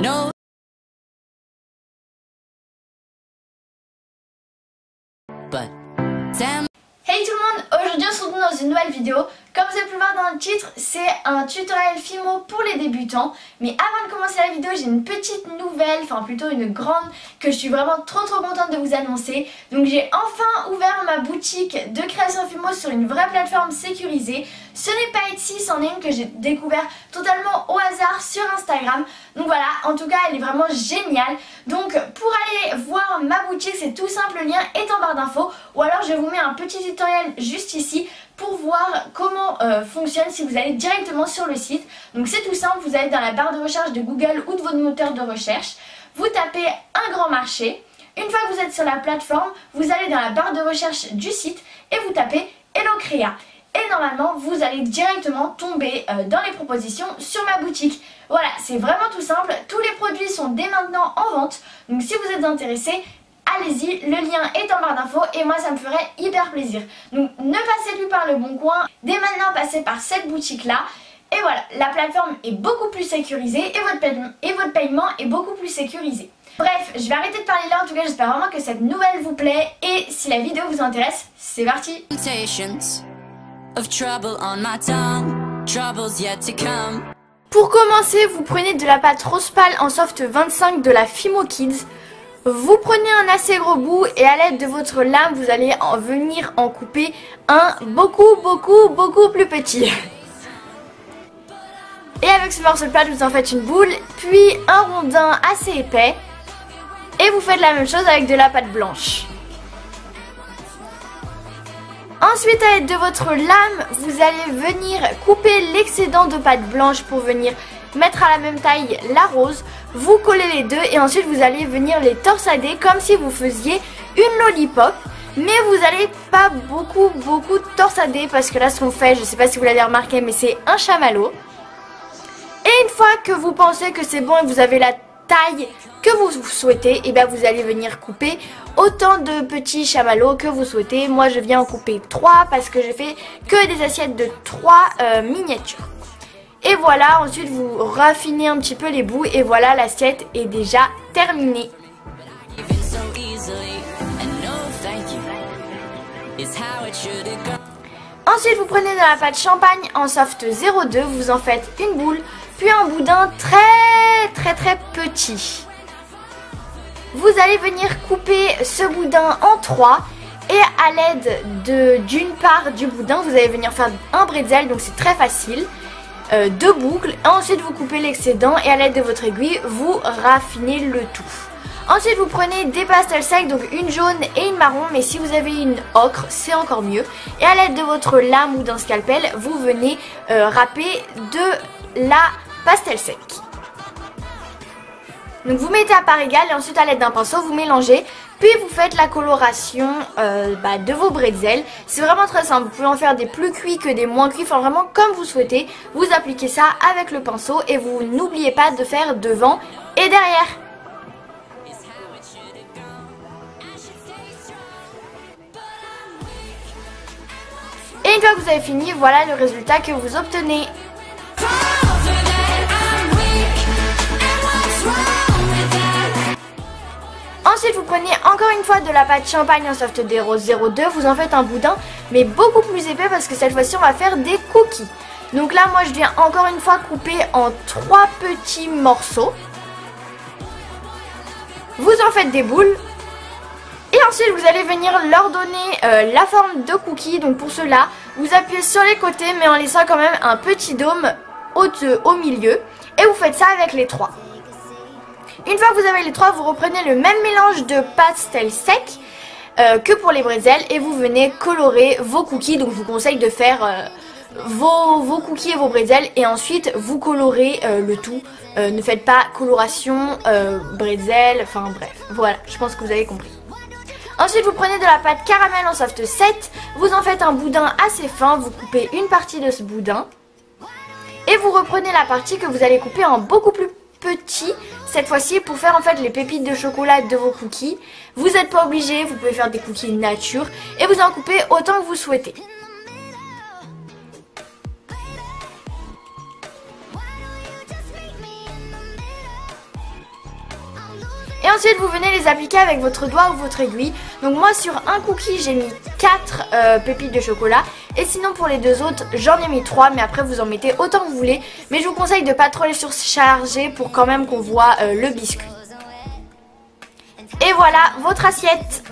No. But Sam. Hey tout le monde, aujourd'hui on se retrouve dans une nouvelle vidéo. Comme vous avez pu voir dans le titre, c'est un tutoriel Fimo pour les débutants. Mais avant de commencer la vidéo, j'ai une petite nouvelle, enfin plutôt une grande, que je suis vraiment trop contente de vous annoncer. Donc j'ai enfin ouvert ma boutique de création Fimo sur une vraie plateforme sécurisée. Ce n'est pas Etsy, c'en est une que j'ai découvert totalement au hasard sur Instagram. Donc voilà, en tout cas elle est vraiment géniale. Donc pour aller voir ma boutique, c'est tout simple, le lien est en barre d'infos. Ou alors je vous mets un petit tutoriel juste ici pour voir comment fonctionne si vous allez directement sur le site. Donc c'est tout simple, vous allez dans la barre de recherche de Google ou de votre moteur de recherche. Vous tapez un grand marché. Une fois que vous êtes sur la plateforme, vous allez dans la barre de recherche du site et vous tapez Hello Créa. Et normalement vous allez directement tomber dans les propositions sur ma boutique. Voilà, c'est vraiment tout simple, tous les produits sont dès maintenant en vente. Donc si vous êtes intéressé, allez-y, le lien est en barre d'infos et moi ça me ferait hyper plaisir. Donc ne passez plus par le Bon Coin, dès maintenant passez par cette boutique là. Et voilà, la plateforme est beaucoup plus sécurisée et votre paiement est beaucoup plus sécurisé. Bref, je vais arrêter de parler là, en tout cas j'espère vraiment que cette nouvelle vous plaît. Et si la vidéo vous intéresse, c'est parti. Pour commencer, vous prenez de la pâte rose pâle en soft 25 de la Fimo Kids. Vous prenez un assez gros bout et à l'aide de votre lame, vous allez venir en couper un beaucoup plus petit. Et avec ce morceau de pâte, vous en faites une boule, puis un rondin assez épais. Et vous faites la même chose avec de la pâte blanche. Ensuite, à l'aide de votre lame, vous allez venir couper l'excédent de pâte blanche pour venir mettre à la même taille la rose. Vous collez les deux et ensuite vous allez venir les torsader comme si vous faisiez une lollipop. Mais vous n'allez pas beaucoup torsader parce que là ce qu'on fait, je ne sais pas si vous l'avez remarqué, mais c'est un chamallow. Et une fois que vous pensez que c'est bon et que vous avez la taille que vous souhaitez, et bien vous allez venir couper autant de petits chamallows que vous souhaitez. Moi je viens en couper 3 parce que j'ai fait que des assiettes de 3 miniatures. Et voilà, ensuite vous raffinez un petit peu les bouts et voilà, l'assiette est déjà terminée. Ensuite vous prenez de la pâte champagne en soft 0,2, vous en faites une boule, puis un boudin très petit. Vous allez venir couper ce boudin en 3 et à l'aide d'une part du boudin, vous allez venir faire un bretzel, donc c'est très facile. 2 boucles, ensuite vous coupez l'excédent et à l'aide de votre aiguille vous raffinez le tout. Ensuite vous prenez des pastels secs, donc une jaune et une marron, mais si vous avez une ocre c'est encore mieux. Et à l'aide de votre lame ou d'un scalpel vous venez râper de la pastel sec. Donc vous mettez à part égale et ensuite à l'aide d'un pinceau vous mélangez. Puis vous faites la coloration de vos bretzels. C'est vraiment très simple, vous pouvez en faire des plus cuits que des moins cuits, enfin vraiment comme vous souhaitez. Vous appliquez ça avec le pinceau et vous n'oubliez pas de faire devant et derrière. Et une fois que vous avez fini, voilà le résultat que vous obtenez. Ensuite vous prenez encore une fois de la pâte champagne en soft 0,2, vous en faites un boudin mais beaucoup plus épais parce que cette fois-ci on va faire des cookies. Donc là moi je viens encore une fois couper en 3 petits morceaux. Vous en faites des boules. Et ensuite vous allez venir leur donner la forme de cookie. Donc pour cela vous appuyez sur les côtés mais en laissant quand même un petit dôme au milieu. Et vous faites ça avec les 3. Une fois que vous avez les 3, vous reprenez le même mélange de pastel sec que pour les bretzels et vous venez colorer vos cookies. Donc je vous conseille de faire vos cookies et vos bretzels et ensuite vous colorez le tout. Ne faites pas coloration, bretzel, enfin bref, voilà, je pense que vous avez compris. Ensuite vous prenez de la pâte caramel en soft 7, vous en faites un boudin assez fin, vous coupez une partie de ce boudin et vous reprenez la partie que vous allez couper en beaucoup plus petit cette fois-ci pour faire en fait les pépites de chocolat de vos cookies. Vous n'êtes pas obligé, vous pouvez faire des cookies nature et vous en coupez autant que vous souhaitez. Et ensuite vous venez les appliquer avec votre doigt ou votre aiguille. Donc moi sur un cookie j'ai mis 4 pépites de chocolat. Et sinon pour les deux autres j'en ai mis 3. Mais après vous en mettez autant que vous voulez. Mais je vous conseille de pas trop les surcharger pour quand même qu'on voit le biscuit. Et voilà votre assiette.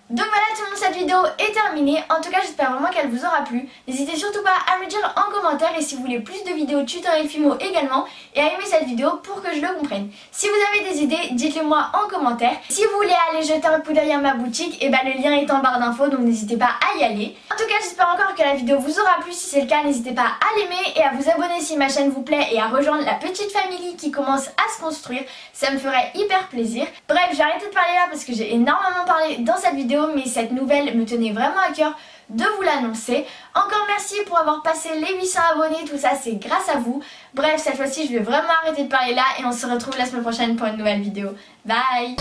Donc voilà tout le monde, cette vidéo est terminée. En tout cas j'espère vraiment qu'elle vous aura plu. N'hésitez surtout pas à me dire en commentaire et si vous voulez plus de vidéos tutoriels Fimo également, et à aimer cette vidéo pour que je le comprenne. Si vous avez des idées, dites-les moi en commentaire. Si vous voulez aller jeter un coup d'œil à ma boutique, et le lien est en barre d'infos, donc n'hésitez pas à y aller. En tout cas j'espère encore que la vidéo vous aura plu. Si c'est le cas, n'hésitez pas à l'aimer et à vous abonner si ma chaîne vous plaît et à rejoindre la petite famille qui commence à se construire. Ça me ferait hyper plaisir. Bref, j'ai arrêté de parler là parce que j'ai énormément parlé dans cette vidéo, mais cette nouvelle me tenait vraiment à cœur de vous l'annoncer. Encore merci pour avoir passé les 800 abonnés, tout ça c'est grâce à vous. Bref, cette fois-ci je vais vraiment arrêter de parler là et on se retrouve la semaine prochaine pour une nouvelle vidéo. Bye.